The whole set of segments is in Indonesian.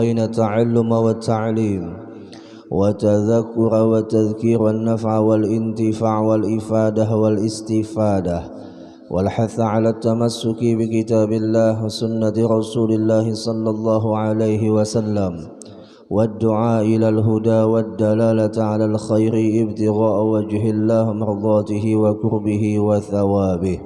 بين التعلم والتعليم وتذكر وتذكير والنفع والانتفاع والإفادة والاستفادة والحث على التمسك بكتاب الله وسنة رسول الله صلى الله عليه وسلم والدعاء إلى الهدى والدلالة على الخير ابتغاء وجه الله مرضاته وقربه وثوابه.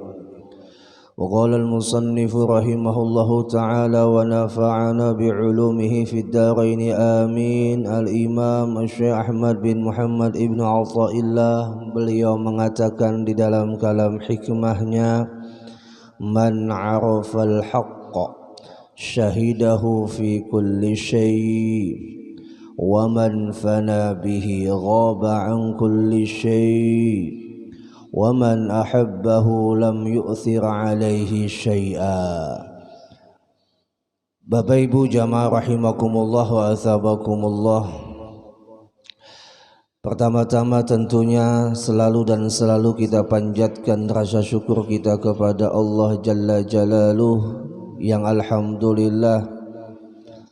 وقال المصنف رحمه الله تعالى ونفعنا بعلومه في الدارين آمين. Al-Imam Syekh Ahmad bin Muhammad Ibnu Athaillah, beliau mengatakan di dalam kalam hikmahnya, man arafal haqqa syahidahu fi kulli syai' wa man fana bihi ghaba an kulli syai' wa man ahabbahu lam yu'thir alaihi syai'a. Bapak Ibu jamaah rahimakumullah wa athabakumullah. Pertama-tama tentunya selalu kita panjatkan rasa syukur kita kepada Allah Jalla Jalaluh yang alhamdulillah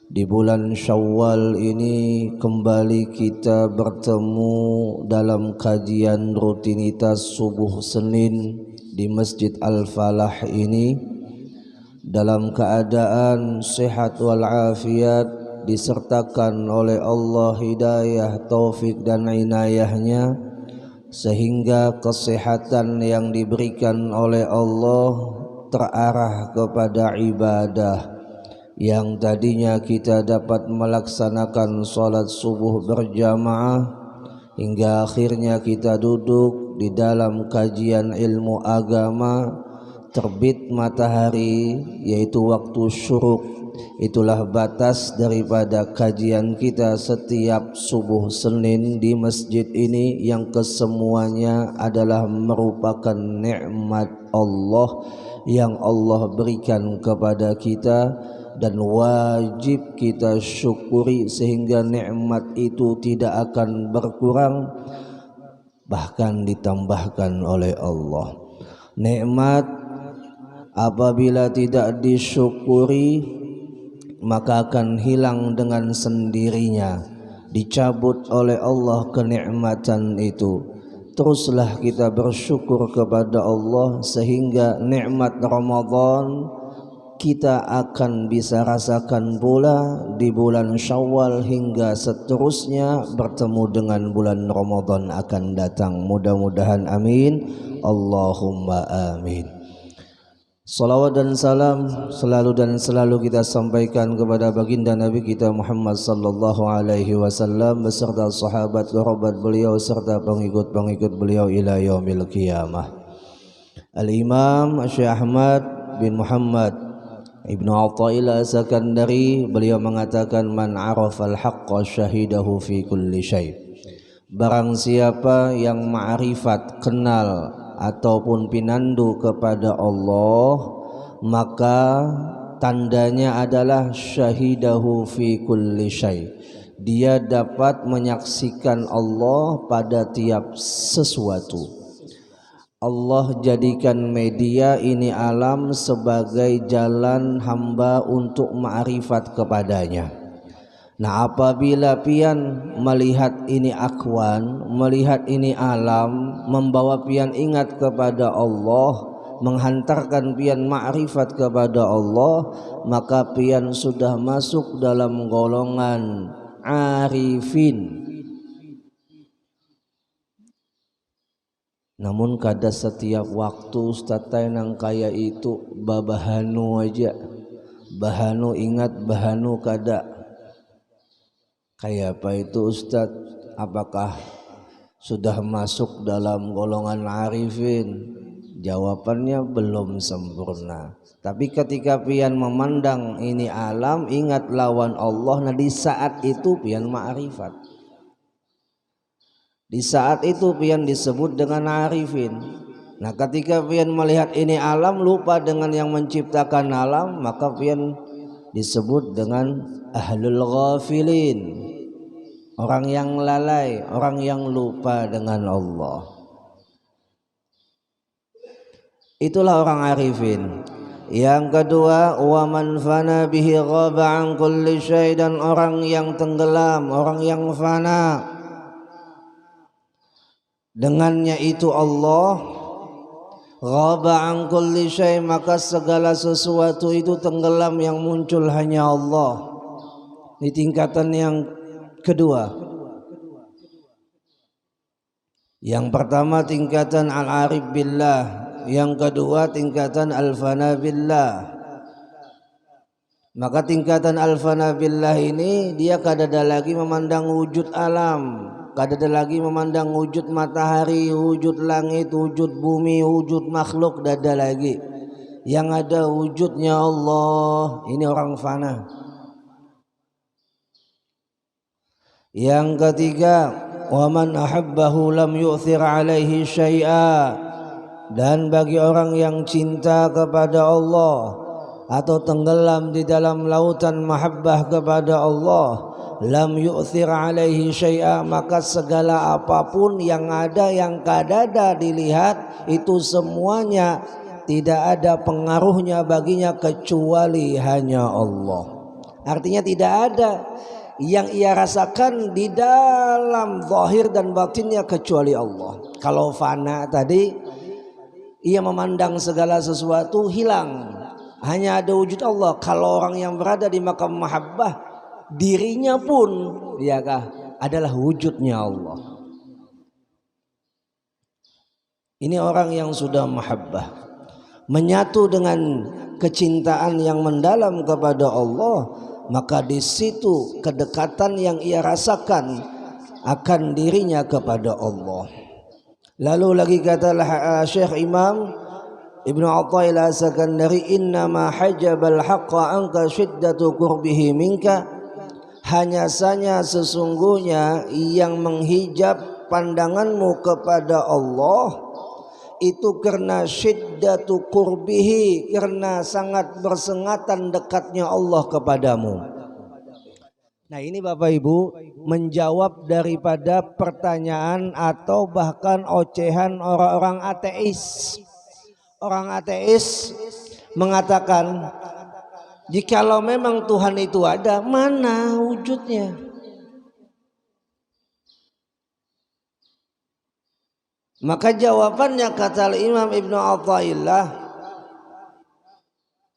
di bulan Syawal ini kembali kita bertemu dalam kajian rutinitas subuh Senin di Masjid Al-Falah ini dalam keadaan sehat walafiat, disertakan oleh Allah hidayah, taufik dan inayahnya, sehingga kesehatan yang diberikan oleh Allah terarah kepada ibadah. Yang tadinya kita dapat melaksanakan sholat subuh berjamaah hingga akhirnya kita duduk di dalam kajian ilmu agama, terbit matahari yaitu waktu syuruk, itulah batas daripada kajian kita setiap subuh Senin di masjid ini, yang kesemuanya adalah merupakan nikmat Allah yang Allah berikan kepada kita dan wajib kita syukuri, sehingga nikmat itu tidak akan berkurang, bahkan ditambahkan oleh Allah. Nikmat apabila tidak disyukuri maka akan hilang dengan sendirinya, dicabut oleh Allah kenikmatan itu. Teruslah kita bersyukur kepada Allah sehingga nikmat Ramadan kita akan bisa rasakan pula di bulan Syawal hingga seterusnya bertemu dengan bulan Ramadan akan datang. Mudah-mudahan amin. Allahumma amin. Salawat dan salam selalu kita sampaikan kepada baginda Nabi kita Muhammad sallallahu alaihi wasallam beserta sahabat kerabat beliau serta pengikut-pengikut beliau ila yaumil qiyamah. Al-Imam Syekh Ahmad bin Muhammad Ibnu Athaillah As-Sakandari, beliau mengatakan man arafal haqqa syahidahu fi kulli syai'. Barang siapa yang ma'rifat, kenal ataupun pinandu kepada Allah, maka tandanya adalah syahidahu fi kulli syai'. Dia dapat menyaksikan Allah pada tiap sesuatu. Allah jadikan media ini alam sebagai jalan hamba untuk ma'rifat kepadanya. Nah, apabila pian melihat ini akwan, melihat ini alam, membawa pian ingat kepada Allah, menghantarkan pian ma'rifat kepada Allah, maka pian sudah masuk dalam golongan arifin. Namun kada setiap waktu Ustaz nang kaya itu babahanu aja, bahanu ingat, bahanu kada. Kayak apa itu Ustaz? Apakah sudah masuk dalam golongan arifin? Jawabannya belum sempurna. Tapi ketika pian memandang ini alam, ingat lawan Allah, nah di saat itu pian ma'rifat. Di saat itu pian disebut dengan arifin. Nah, ketika pian melihat ini alam, lupa dengan yang menciptakan alam, maka pian disebut dengan ahlul ghafilin, orang yang lalai, orang yang lupa dengan Allah. Itulah orang arifin. Yang kedua, wa man fana bihi ghaba an kulli syai, dan orang yang tenggelam, orang yang fana dengannya itu Allah, ghaba an kulli syai, maka segala sesuatu itu tenggelam, yang muncul hanya Allah. Ini tingkatan yang kedua. Yang pertama tingkatan al-arif billah, yang kedua tingkatan al-fana billah. Maka tingkatan al-fana billah ini dia kadada lagi memandang wujud alam, kadada lagi memandang wujud matahari, wujud langit, wujud bumi, wujud makhluk, dada lagi. Yang ada wujudnya Allah. Ini orang fana. Yang ketiga, wa man ahabbahu lam yu'thir alaihi syai'a, dan bagi orang yang cinta kepada Allah atau tenggelam di dalam lautan mahabbah kepada Allah, lam yu'thir alaihi syai'a, maka segala apapun yang ada, yang kadada dilihat, itu semuanya tidak ada pengaruhnya baginya kecuali hanya Allah. Artinya tidak ada yang ia rasakan di dalam zahir dan batinnya kecuali Allah. Kalau fana tadi, ia memandang segala sesuatu hilang, hanya ada wujud Allah. Kalau orang yang berada di makam mahabbah, dirinya pun adalah wujudnya Allah. Ini orang yang sudah mahabbah, menyatu dengan kecintaan yang mendalam kepada Allah, maka di situ kedekatan yang ia rasakan akan dirinya kepada Allah. Lalu lagi kata Syekh Imam Ibnu Athaillah As-Sakandari, innama hajabal haqqa anka syiddatu qurbihi minka, hanya saja sesungguhnya yang menghijab pandanganmu kepada Allah itu karena syiddatu qurbihi, karena sangat bersengatan dekatnya Allah kepadamu. Nah, ini Bapak Ibu menjawab daripada pertanyaan atau bahkan ocehan orang-orang ateis. Orang ateis mengatakan, jikalau memang Tuhan itu ada, mana wujudnya? Maka jawabannya kata Imam Ibnu Athaillah,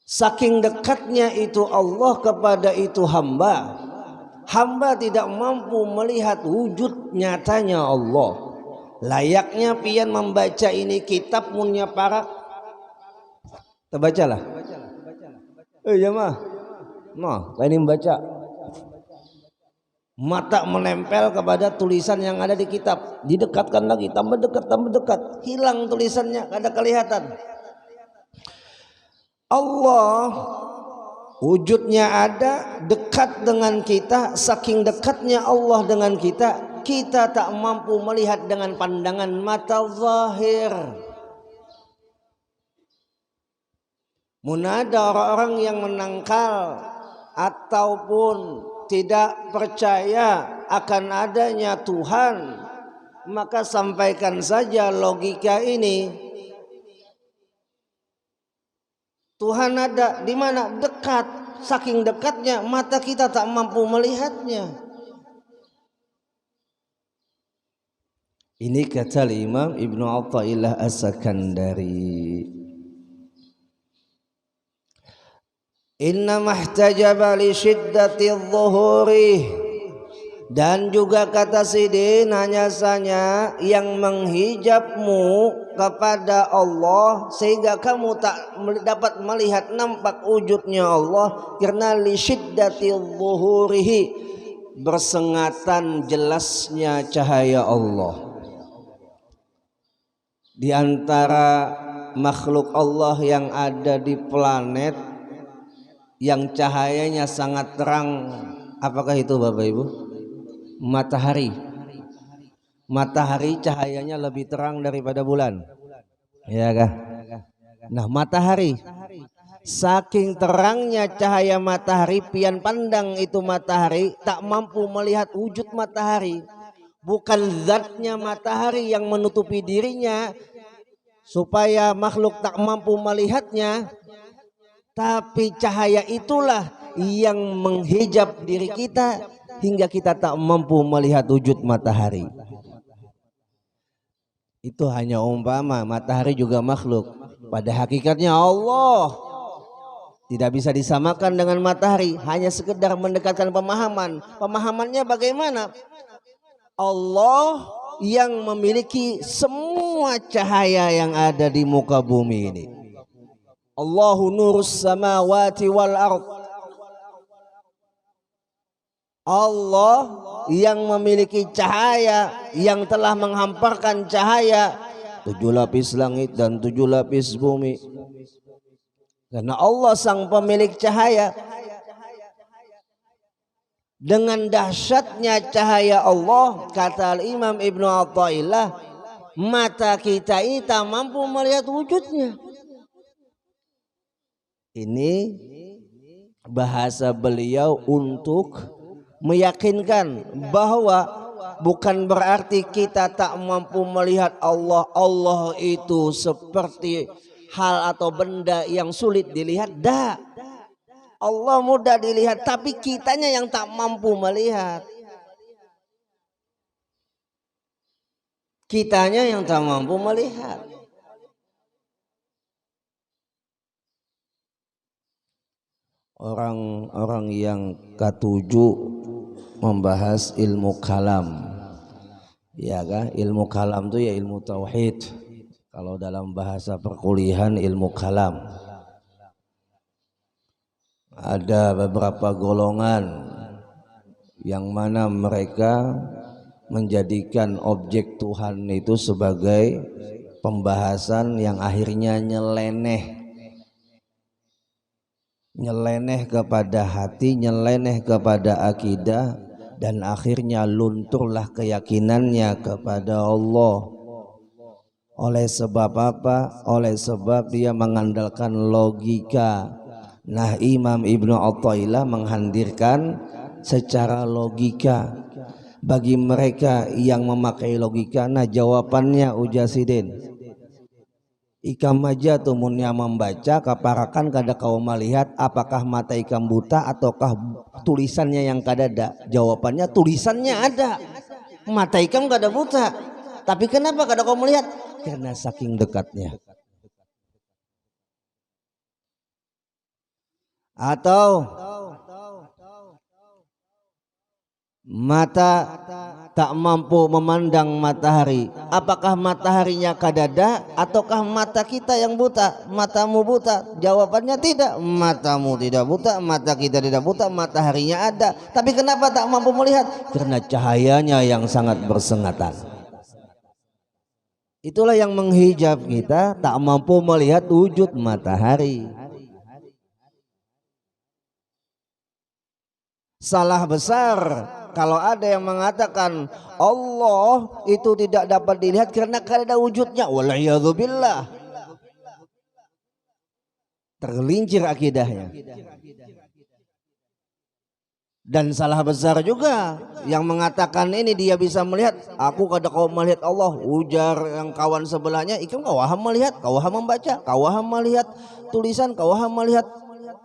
saking dekatnya itu Allah kepada itu hamba, hamba tidak mampu melihat wujud nyatanya Allah. Layaknya pian membaca ini kitab munnya para, terbacalah. Jamaah, nah, ini membaca. Mata menempel kepada tulisan yang ada di kitab, didekatkan lagi, tambah dekat, hilang tulisannya, ada kelihatan. Allah wujudnya ada, dekat dengan kita, saking dekatnya Allah dengan kita, kita tak mampu melihat dengan pandangan mata zahir. Munada orang-orang yang menangkal ataupun tidak percaya akan adanya Tuhan, maka sampaikan saja logika ini. Tuhan ada di mana? Dekat, saking dekatnya mata kita tak mampu melihatnya. Ini kata Imam Ibnu Athaillah As-Sakandari. Inna mahtajaba li syiddati dhuhuri, dan juga kata Sidin, hanya saja yang menghijabmu kepada Allah sehingga kamu tak dapat melihat nampak wujudnya Allah, karena li syiddati dhuhurihi, bersengatan jelasnya cahaya Allah. Di antara makhluk Allah yang ada di planet yang cahayanya sangat terang, apakah itu Bapak Ibu? Matahari. Matahari cahayanya lebih terang daripada bulan, ya kah? Nah, matahari, saking terangnya cahaya matahari, pian pandang itu matahari tak mampu melihat wujud matahari. Bukan zatnya matahari yang menutupi dirinya supaya makhluk tak mampu melihatnya, Tapi cahaya itulah yang menghijab diri kita hingga kita tak mampu melihat wujud matahari. Itu hanya umpama, matahari juga makhluk. Pada hakikatnya Allah tidak bisa disamakan dengan matahari, hanya sekedar mendekatkan pemahaman. Pemahamannya bagaimana? Allah yang memiliki semua cahaya yang ada di muka bumi ini. Allahu nurus samawati wal ard. Allah yang memiliki cahaya, yang telah menghamparkan cahaya 7 lapis langit dan 7 lapis bumi. Karena Allah sang pemilik cahaya. Dengan dahsyatnya cahaya Allah, kata Al-Imam Ibnu Athaillah, mata kita ini tak mampu melihat wujudnya. Ini bahasa beliau untuk meyakinkan bahwa bukan berarti kita tak mampu melihat Allah. Allah itu seperti hal atau benda yang sulit dilihat. Allah mudah dilihat, tapi kitanya yang tak mampu melihat. Kitanya yang tak mampu melihat. Orang-orang yang ketujuh membahas ilmu kalam, ya kan? Ilmu kalam itu ya ilmu tauhid. Kalau dalam bahasa perkuliahan ilmu kalam, ada beberapa golongan yang mana mereka menjadikan objek Tuhan itu sebagai pembahasan yang akhirnya nyeleneh kepada hati, nyeleneh kepada akidah, dan akhirnya lunturlah keyakinannya kepada Allah. Oleh sebab apa? Oleh sebab dia mengandalkan logika. Nah, Imam Ibnu Athaillah menghadirkan secara logika. Bagi mereka yang memakai logika, nah jawabannya Ujasidin. Ikam aja tumunnya membaca kaparakan kada kau melihat, apakah mata ikam buta ataukah tulisannya yang kadada? Jawabannya tulisannya ada, mata ikam kada buta. Tapi kenapa kada kau melihat? Karena saking dekatnya. Atau mata tak mampu memandang matahari, apakah mataharinya kadada ataukah mata kita yang buta? Matamu buta? Jawabannya tidak, matamu tidak buta, mata kita tidak buta, mataharinya ada. Tapi kenapa tak mampu melihat? Karena cahayanya yang sangat bersengatan. Itulah yang menghijab kita, tak mampu melihat wujud matahari. Salah besar kalau ada yang mengatakan Allah itu tidak dapat dilihat karena kada ada wujudnya. Waliyadzubillah. Tergelincir akidahnya. Dan salah besar juga yang mengatakan ini dia bisa melihat. Aku kada kau melihat Allah. Ujar yang kawan sebelahnya, ikam kau waham melihat, kau waham membaca, kau waham melihat tulisan, kau waham melihat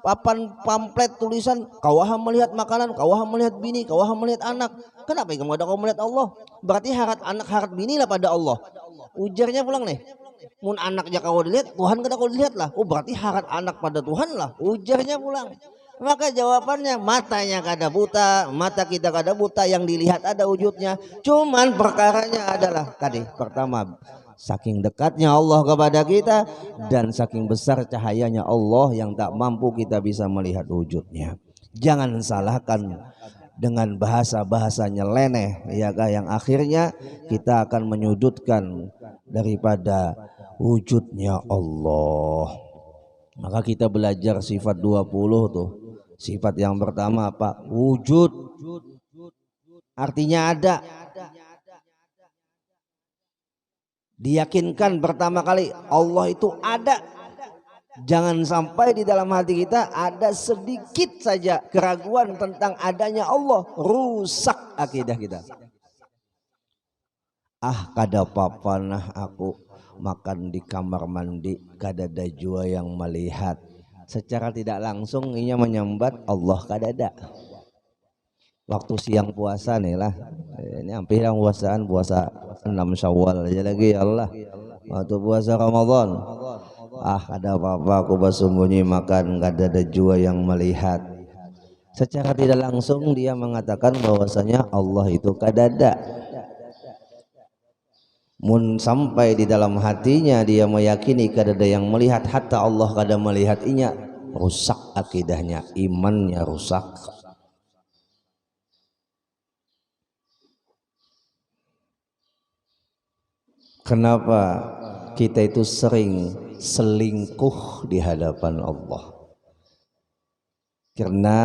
papan pamflet tulisan, kau waham melihat makanan, kau waham melihat bini, kau waham melihat anak. Kenapa ikam kada kau melihat Allah? Berarti harat anak harat bini lah pada Allah. Ujarnya pulang nih, mun anaknya kau dilihat, Tuhan kada kau dilihat lah. Oh berarti harat anak pada Tuhan lah. Ujarnya pulang. Maka jawabannya matanya kada buta, mata kita kada buta, yang dilihat ada wujudnya. Cuman perkaranya adalah tadi pertama, saking dekatnya Allah kepada kita dan saking besar cahayanya Allah yang tak mampu kita bisa melihat wujudnya. Jangan salahkan dengan bahasa-bahasa nyeleneh ya kah, yang akhirnya kita akan menyudutkan daripada wujudnya Allah. Maka kita belajar sifat 20 tuh. Sifat yang pertama apa? Wujud. Artinya ada. Diyakinkan pertama kali Allah itu ada. Jangan sampai di dalam hati kita ada sedikit saja keraguan tentang adanya Allah, rusak akidah kita. Kada apa-apa nah aku makan di kamar mandi, kada ada jua yang melihat. secara tidak langsung ia menyambat Allah kadada. Waktu siang puasa nih lah, ini hampir yang puasa 6 Syawal aja lagi ya Allah. Waktu puasa Ramadan, ada apa-apa aku bersembunyi makan, nggak ada jua yang melihat. Secara tidak langsung dia mengatakan bahwasanya Allah itu kadada. Mun sampai di dalam hatinya dia meyakini kadada yang melihat, hatta Allah kada melihat inya, rusak akidahnya, imannya rusak. Kenapa kita itu sering selingkuh di hadapan Allah? Karena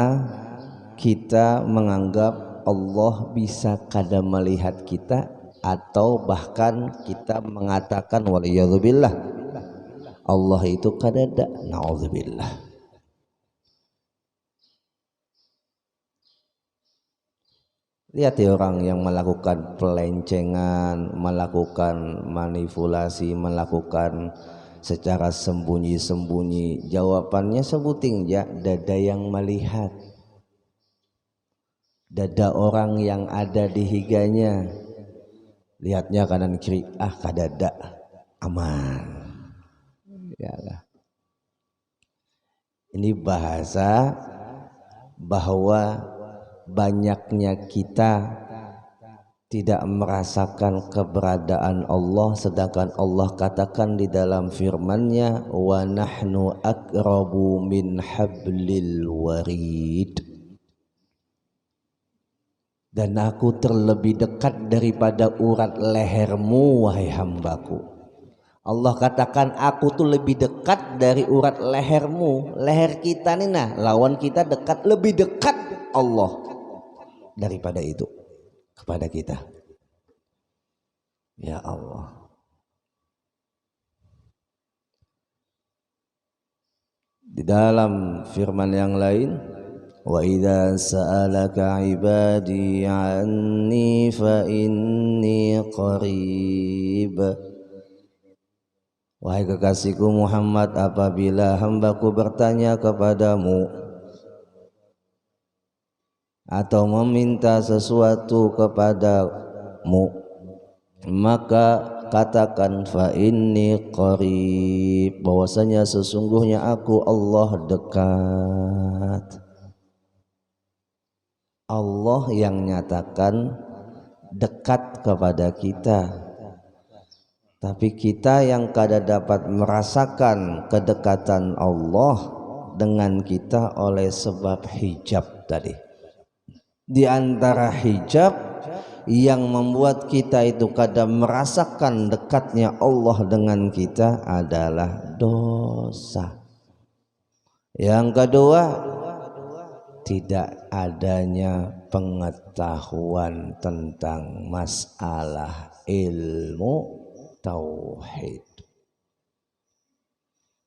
kita menganggap Allah bisa kada melihat kita, atau bahkan kita mengatakan waliyadzubillah Allah itu kadada, naudzubillah. Lihat ya orang yang melakukan pelencengan, melakukan manipulasi, melakukan secara sembunyi-sembunyi, jawabannya sebuting ya, dada yang melihat, dada orang yang ada di higanya, lihatnya kanan kiri, kadada, aman ya lah. Ini bahasa bahwa banyaknya kita tidak merasakan keberadaan Allah, sedangkan Allah katakan di dalam firman-Nya, wa nahnu aqrabu min hablil warid, dan aku terlebih dekat daripada urat lehermu wahai hambaku. Allah katakan aku tuh lebih dekat dari urat lehermu. Leher kita nih, nah lawan kita dekat, lebih dekat Allah daripada itu kepada kita. Ya Allah. Di dalam firman yang lain, wa idza sa'alaka ibadi anni fa inni qarib. Wahai kekasihku Muhammad, apabila hambaku bertanya kepadamu atau meminta sesuatu kepadamu, maka katakan fa inni qarib, bahwasanya sesungguhnya aku Allah dekat. Allah yang nyatakan dekat kepada kita, tapi kita yang kada dapat merasakan kedekatan Allah dengan kita oleh sebab hijab tadi. Di antara hijab yang membuat kita itu kada merasakan dekatnya Allah dengan kita adalah dosa. Yang kedua, tidak adanya pengetahuan tentang masalah ilmu tauhid.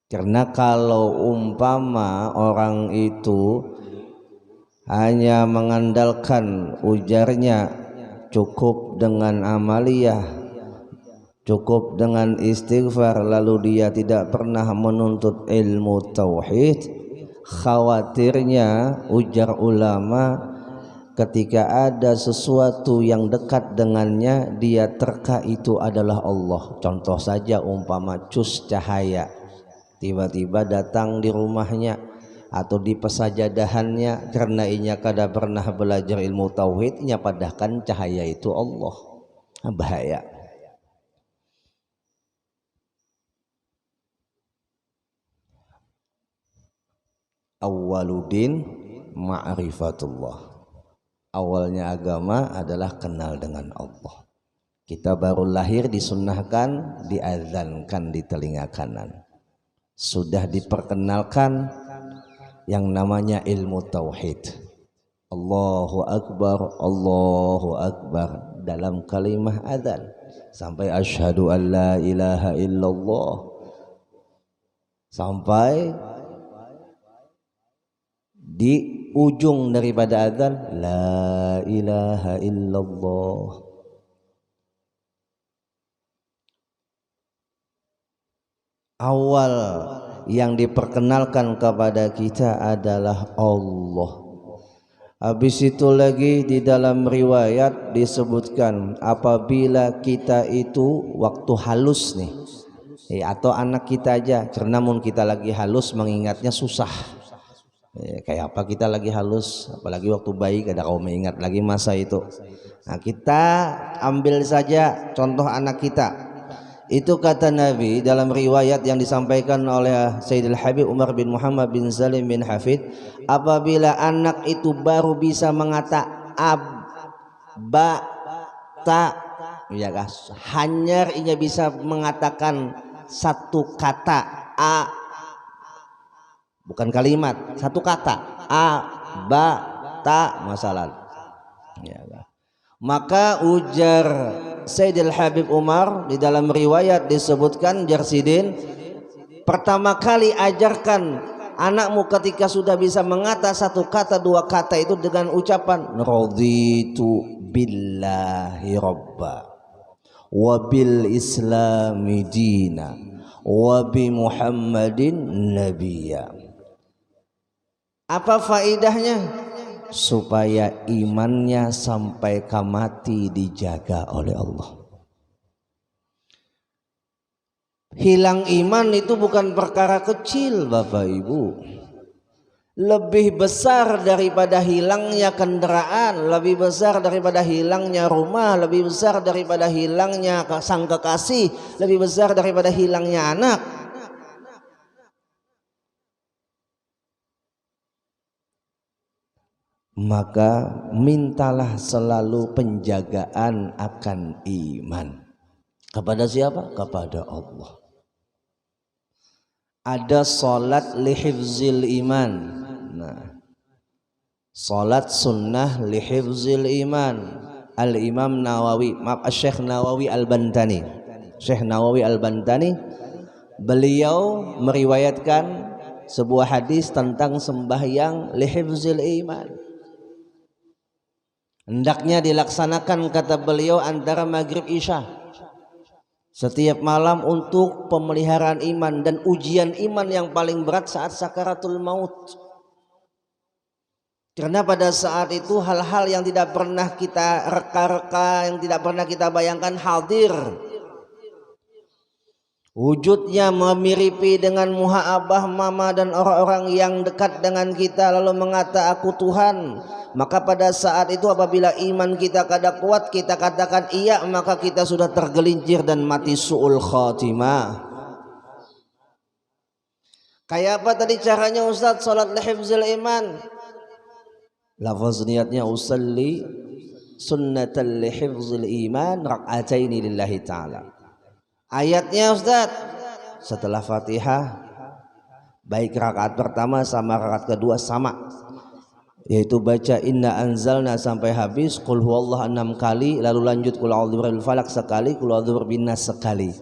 Karena kalau umpama orang itu hanya mengandalkan ujarnya, cukup dengan amaliyah, cukup dengan istighfar, lalu dia tidak pernah menuntut ilmu tauhid, khawatirnya ujar ulama, ketika ada sesuatu yang dekat dengannya, dia terka itu adalah Allah. Contoh saja umpama cus cahaya tiba-tiba datang di rumahnya atau di pesajadahannya, karena inya kada pernah belajar ilmu tauhid, inya padahkan cahaya itu Allah. Bahaya. Awwaluddin ma'rifatullah. Awalnya agama adalah kenal dengan Allah. Kita baru lahir disunnahkan, diazankan di telinga kanan, sudah diperkenalkan yang namanya ilmu tauhid. Allahu Akbar dalam kalimah adzan, sampai asyhadu an la ilaha illallah, sampai di ujung daripada adzan la ilaha illallah. Awal yang diperkenalkan kepada kita adalah Allah. Habis itu lagi di dalam riwayat disebutkan apabila kita itu waktu halus nih, atau anak kita aja, karena mun kita lagi halus mengingatnya susah. Kayak apa kita lagi halus, apalagi waktu bayi kada kau mengingat lagi masa itu. Nah, kita ambil saja contoh anak kita. Itu kata Nabi dalam riwayat yang disampaikan oleh Sayyidil Habib Umar bin Muhammad bin Salim bin Hafid, apabila anak itu baru bisa mengata ab, ba, ta, ya guys, hanya ia bisa mengatakan satu kata a, bukan kalimat, satu kata a, ba, ta, masalah, ya, maka ujar Sayyidil Habib Umar di dalam riwayat disebutkan Jarsidin, pertama kali ajarkan anakmu ketika sudah bisa mengata satu kata dua kata itu dengan ucapan raditu billahi robba wa bil islami dina wa bi muhammadin nabiyya. Apa faedahnya? Supaya imannya sampai mati dijaga oleh Allah. Hilang iman itu bukan perkara kecil Bapak Ibu. Lebih besar daripada hilangnya kendaraan, lebih besar daripada hilangnya rumah, lebih besar daripada hilangnya sang kekasih, lebih besar daripada hilangnya anak. Maka mintalah selalu penjagaan akan iman. Kepada siapa? Kepada Allah. Ada salat lihifzil iman. Nah, salat sunnah lihifzil iman. Al-Imam Nawawi, Syekh Nawawi Al-Bantani. Syekh Nawawi Al-Bantani beliau meriwayatkan sebuah hadis tentang sembahyang lihifzil iman. Hendaknya dilaksanakan kata beliau antara maghrib isya setiap malam untuk pemeliharaan iman dan ujian iman yang paling berat saat sakaratul maut. Karena pada saat itu hal-hal yang tidak pernah kita reka-reka, yang tidak pernah kita bayangkan hadir. Wujudnya memiripi dengan muha abah mama dan orang-orang yang dekat dengan kita lalu mengata aku Tuhan. Maka pada saat itu apabila iman kita kada kuat kita katakan iya, maka kita sudah tergelincir dan mati su'ul khatimah. Kayak apa tadi caranya Ustaz salat lihifzil iman? Lafaz niatnya usalli sunnatal lihifzil iman rak'ataini lillahi ta'ala. Ayatnya Ustaz, setelah Fatihah baik rakaat pertama sama rakaat kedua sama, yaitu baca inna anzalna sampai habis, qul huwallahu 6 kali, lalu lanjut qul a'udzu birabbil falaq sekali, qul a'udzu birabbin nas sekali.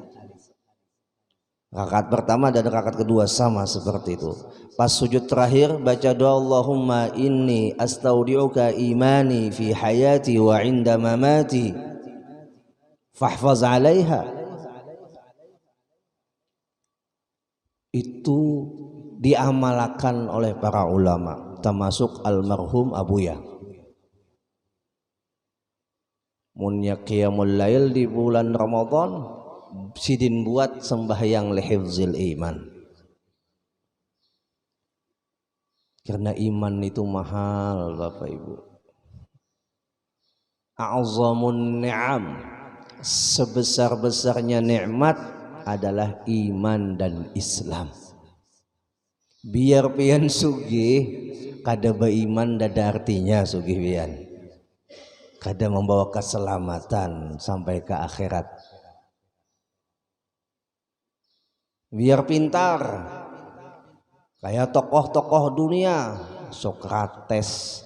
Rakaat pertama dan rakaat kedua sama seperti itu. Pas sujud terakhir baca doa Allahumma inni astaudi'uka imani fi hayati wa 'inda mamati fahfaz 'alaiha. Itu diamalkan oleh para ulama termasuk almarhum Abuya. Munnya qiyamul lail di bulan Ramadan sidin buat sembahyang lihifzil iman. Karena iman itu mahal Bapak Ibu. A'zamun ni'am, sebesar-besarnya nikmat adalah iman dan Islam. Biar pian sugih kada beriman dada artinya sugih pian. Kada membawa keselamatan sampai ke akhirat. Biar pintar kayak tokoh-tokoh dunia, Sokrates,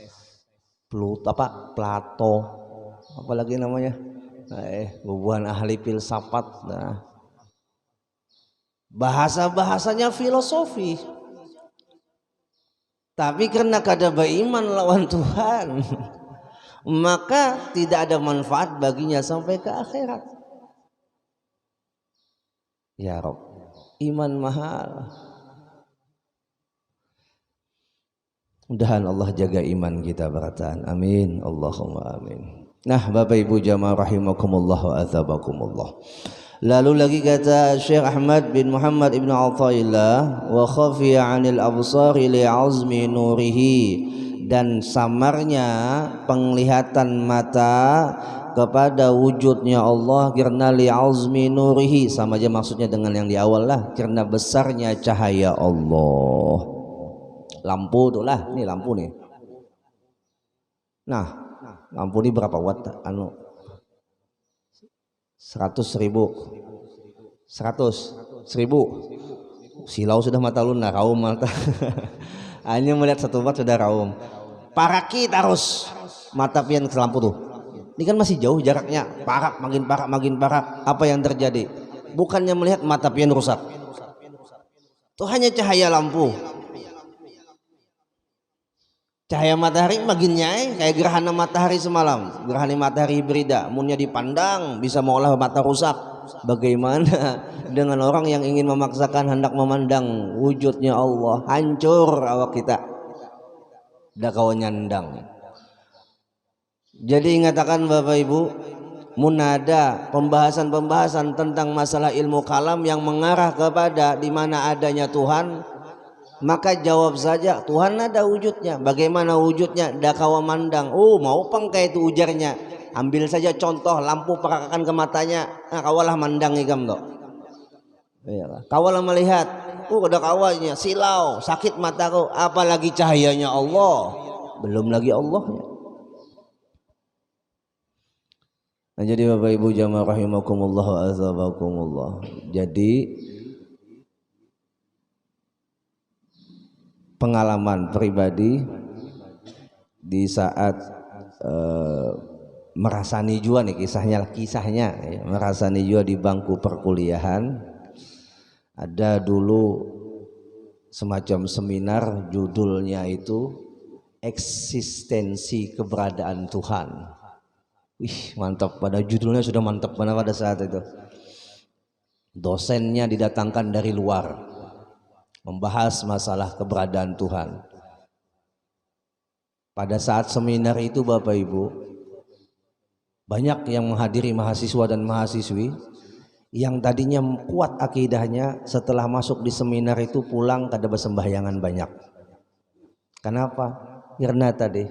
Plato, apalagi namanya, bubuhan ahli filsafat. Nah, bahasa-bahasanya filosofi, tapi karena kada beriman lawan Tuhan maka tidak ada manfaat baginya sampai ke akhirat. Ya Rob, iman mahal. Mudahan Allah jaga iman kita barataan. Amin. Allahumma amin. Nah, Bapak Ibu jamaah rahimakumullah wa athabakumullah. Lalu lagi kata Syekh Ahmad bin Muhammad ibn Athaillah, wa khafiya 'anil absari li'azmi nurihi, dan samarnya penglihatan mata kepada wujudnya Allah karena li'azmi nurihi, sama aja maksudnya dengan yang di awal lah, karena besarnya cahaya Allah. Lampu tuh lah, ini lampu nih. Nah, lampu ini berapa watt? 100.000, 100.000. Silau sudah mata lunak, raum mata. Hanya melihat 1 watt sudah raum. Parakit harus mata pian ke lampu tuh. Ini kan masih jauh jaraknya. Parak, makin parak. Apa yang terjadi? Bukannya melihat mata pian rusak. Itu hanya cahaya lampu. Cahaya matahari makin nyai kayak gerhana matahari semalam, gerhana matahari hibrida, munnya dipandang bisa mengolah mata rusak. Bagaimana dengan orang yang ingin memaksakan hendak memandang wujudnya Allah? Hancur awak kita, dah kawan nyandang. Jadi ingatakan Bapak Ibu, munada pembahasan tentang masalah ilmu kalam yang mengarah kepada di mana adanya Tuhan, maka jawab saja Tuhan ada wujudnya. Bagaimana wujudnya? Dakawa mandang. Oh, mau pangkai itu ujarnya. Ambil saja contoh lampu perakakan ke matanya. Nah, kawalah mandang ikam toh. Kawalah melihat. Udah kawanya silau, sakit mataku. Apalagi cahayanya Allah. Belum lagi Allahnya. Nah, jadi Bapak Ibu jamaah rahimakumullah wa azabakumullah. Jadi pengalaman pribadi di saat merasani jua nih kisahnya ya, merasani jua di bangku perkuliahan. Ada dulu semacam seminar, judulnya itu eksistensi keberadaan Tuhan. Wih, mantap, pada judulnya sudah mantap pada saat itu. Dosennya didatangkan dari luar, membahas masalah keberadaan Tuhan. Pada saat seminar itu Bapak Ibu, banyak yang menghadiri mahasiswa dan mahasiswi yang tadinya kuat akidahnya, setelah masuk di seminar itu pulang kada bersembahyangan banyak. Kenapa? Karena tadi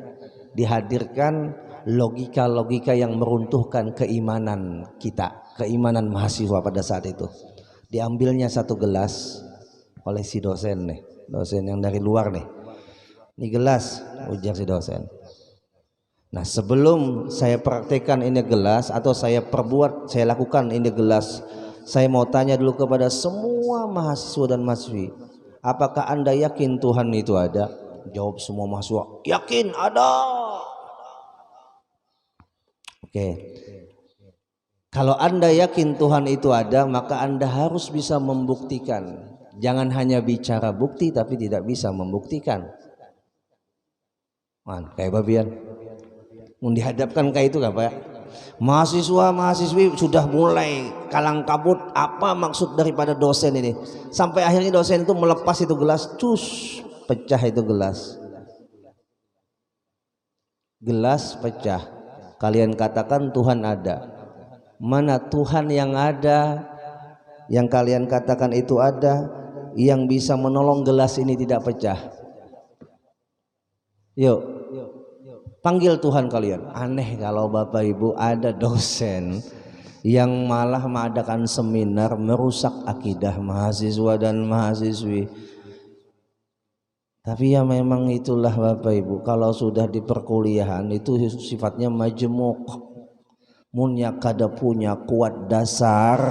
dihadirkan logika-logika yang meruntuhkan keimanan kita, keimanan mahasiswa pada saat itu. Diambilnya 1 gelas oleh si dosen nih, dosen yang dari luar nih. Ini gelas, ujar si dosen. Nah, sebelum saya praktekkan ini gelas atau saya lakukan ini gelas, saya mau tanya dulu kepada semua mahasiswa dan mahasiswi, apakah Anda yakin Tuhan itu ada? Jawab semua mahasiswa, yakin ada. Oke. Kalau Anda yakin Tuhan itu ada, maka Anda harus bisa membuktikan. Jangan hanya bicara bukti tapi tidak bisa membuktikan. Man, kayak babian. Mau dihadapkan kayak itu Pak? Mahasiswa mahasiswi sudah mulai kalang kabut apa maksud daripada dosen ini, sampai akhirnya dosen itu melepas itu gelas, cus, pecah itu gelas pecah. Kalian katakan Tuhan ada, mana Tuhan yang ada yang kalian katakan itu ada yang bisa menolong gelas ini tidak pecah? Yuk panggil Tuhan kalian. Aneh kalau Bapak Ibu ada dosen yang malah mengadakan seminar merusak akidah mahasiswa dan mahasiswi. Tapi ya memang itulah Bapak Ibu, kalau sudah di perkuliahan itu sifatnya majemuk. Munya kada punya kuat dasar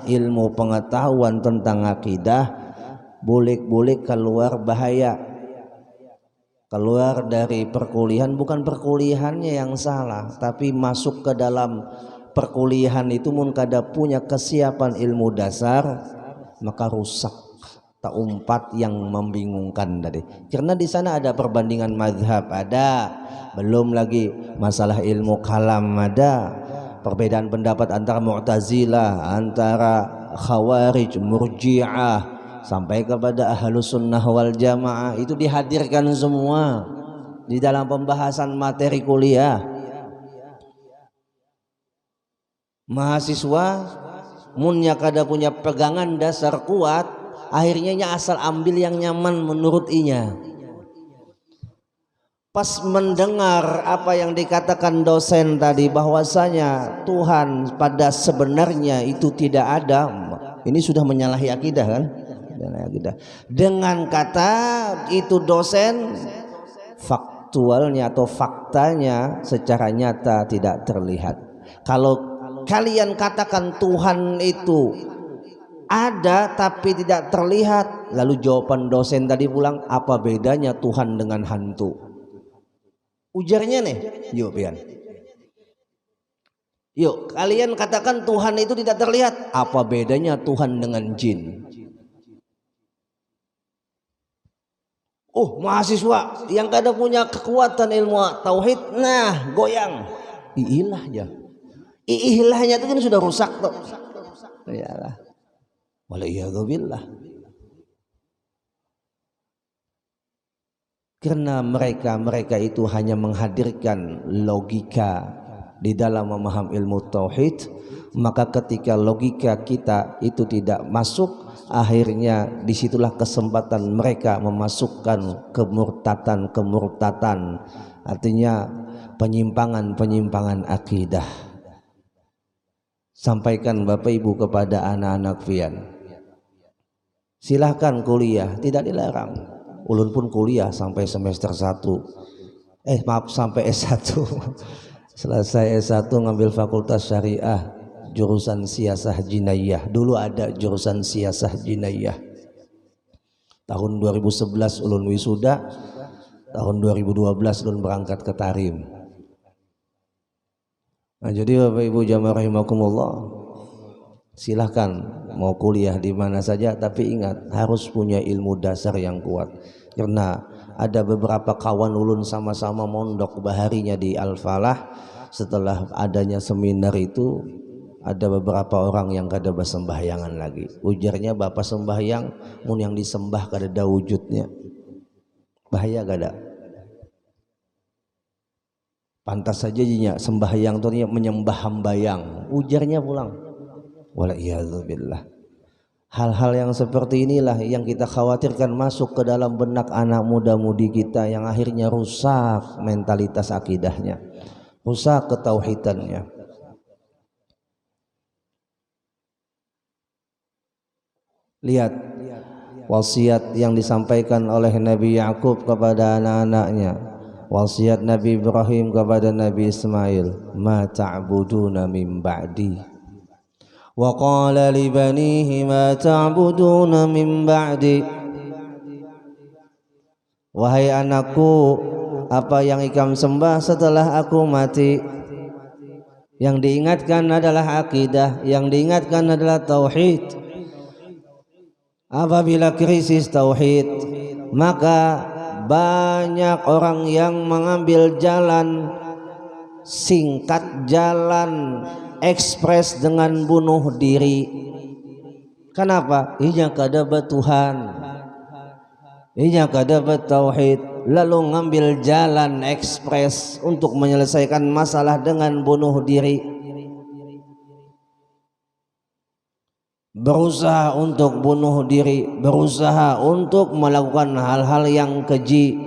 ilmu pengetahuan tentang akidah, boleh keluar bahaya. Keluar dari perkuliahan, bukan perkuliahannya yang salah, tapi masuk ke dalam perkuliahan itu mun kada punya kesiapan ilmu dasar, maka rusak. Tak umpat yang membingungkan tadi. Karena di sana ada perbandingan mazhab, ada, belum lagi masalah ilmu kalam, ada perbedaan pendapat antara Mu'tazilah, antara Khawarij, Murji'ah, sampai kepada Ahlus Sunnah wal Jamaah, itu dihadirkan semua. di dalam pembahasan materi kuliah. Mahasiswa munnya kada punya pegangan dasar kuat, akhirnya nya asal ambil yang nyaman menurut inya. Pas mendengar apa yang dikatakan dosen tadi bahwasanya Tuhan pada sebenarnya itu tidak ada, ini sudah menyalahi akidah kan? Dengan kata itu dosen faktualnya atau faktanya secara nyata tidak terlihat. Kalau kalian katakan Tuhan itu ada tapi tidak terlihat, lalu jawaban dosen tadi pulang, apa bedanya Tuhan dengan hantu? Ujarnya nih, yuk pian. Yuk kalian katakan Tuhan itu tidak terlihat, apa bedanya Tuhan dengan jin? Oh, mahasiswa yang kada punya kekuatan ilmu tauhid, nah goyang. Iilah ya. Iilahnya itu kan sudah rusak tuh. Iyalah. Waliyadzubillah. Karena mereka itu hanya menghadirkan logika di dalam memahami ilmu tauhid, maka ketika logika kita itu tidak masuk, akhirnya disitulah kesempatan mereka memasukkan kemurtatan, artinya penyimpangan akidah. Sampaikan Bapak Ibu kepada anak-anak pian, silahkan kuliah, tidak dilarang. Ulun pun kuliah sampai semester 1, sampai S1. Selesai S1 ngambil fakultas syariah, jurusan siasah jinayah. Dulu ada jurusan siasah jinayah. Tahun 2011 ulun wisuda, tahun 2012 ulun berangkat ke Tarim. Nah, jadi Bapak Ibu jamaah rahimakumullah, silahkan mau kuliah di mana saja, tapi ingat harus punya ilmu dasar yang kuat. Karena ada beberapa kawan ulun sama-sama mondok baharinya di Al-Falah, setelah adanya seminar itu ada beberapa orang yang kada bersembahyangan lagi. Ujarnya bapak sembahyang, mun yang disembah kada ada wujudnya, bahaya kada? Pantas saja jinya sembahyang itu menyembah hambayang, ujarnya pulang. Waliyadzubillah. Hal-hal yang seperti inilah yang kita khawatirkan masuk ke dalam benak anak muda-mudi kita, yang akhirnya rusak mentalitas akidahnya, rusak ketauhidannya. Lihat wasiat yang disampaikan oleh Nabi Yakub kepada anak-anaknya, wasiat Nabi Ibrahim kepada Nabi Ismail, ma ta'buduna min ba'di. Wa qala li banihi ma ta'buduna min ba'di. Wahai anakku, apa yang ikam sembah setelah aku mati? Yang diingatkan adalah akidah, yang diingatkan adalah tauhid. Apabila krisis tauhid, maka banyak orang yang mengambil jalan singkat, jalan ekspres dengan bunuh diri. Kenapa? Inya kada bertuhan, inya kada bertauhid, lalu ngambil jalan ekspres untuk menyelesaikan masalah dengan bunuh diri. Berusaha untuk bunuh diri, berusaha untuk melakukan hal-hal yang keji.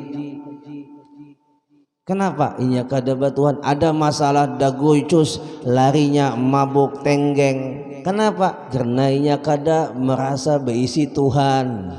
Kenapa? Inya kada batuhan, ada masalah daguicus, larinya mabuk tenggeng. Kenapa? Karena inya kada merasa berisi Tuhan.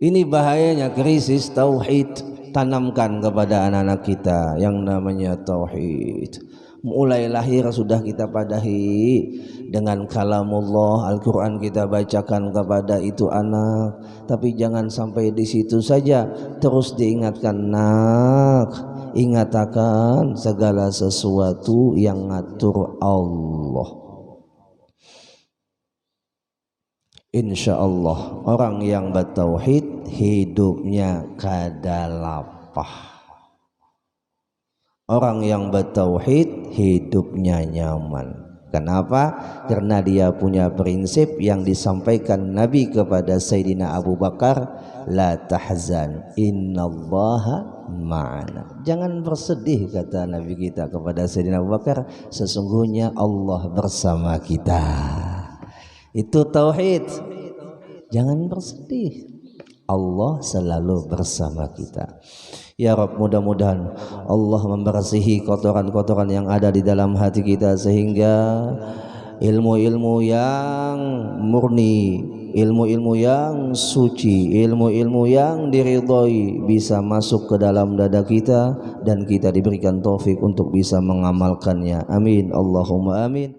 Ini bahayanya krisis tauhid. Tanamkan kepada anak-anak kita yang namanya tauhid. Mulai lahir sudah kita padahi dengan kalamullah, Al-Quran kita bacakan kepada itu anak. Tapi jangan sampai di situ saja, terus diingatkan, nak, ingat akan segala sesuatu yang ngatur Allah. Insya Allah orang yang bertauhid hidupnya kada lapah. Orang yang bertauhid hidupnya nyaman. Kenapa? Karena dia punya prinsip yang disampaikan Nabi kepada Sayyidina Abu Bakar, la tahzan innallaha ma'ana. Jangan bersedih, kata Nabi kita kepada Sayyidina Abu Bakar, sesungguhnya Allah bersama kita. Itu tauhid. Jangan bersedih, Allah selalu bersama kita. Ya Rabb, mudah-mudahan Allah membersihi kotoran-kotoran yang ada di dalam hati kita, sehingga ilmu-ilmu yang murni, ilmu-ilmu yang suci, ilmu-ilmu yang diridhoi bisa masuk ke dalam dada kita dan kita diberikan taufik untuk bisa mengamalkannya. Amin Allahumma amin.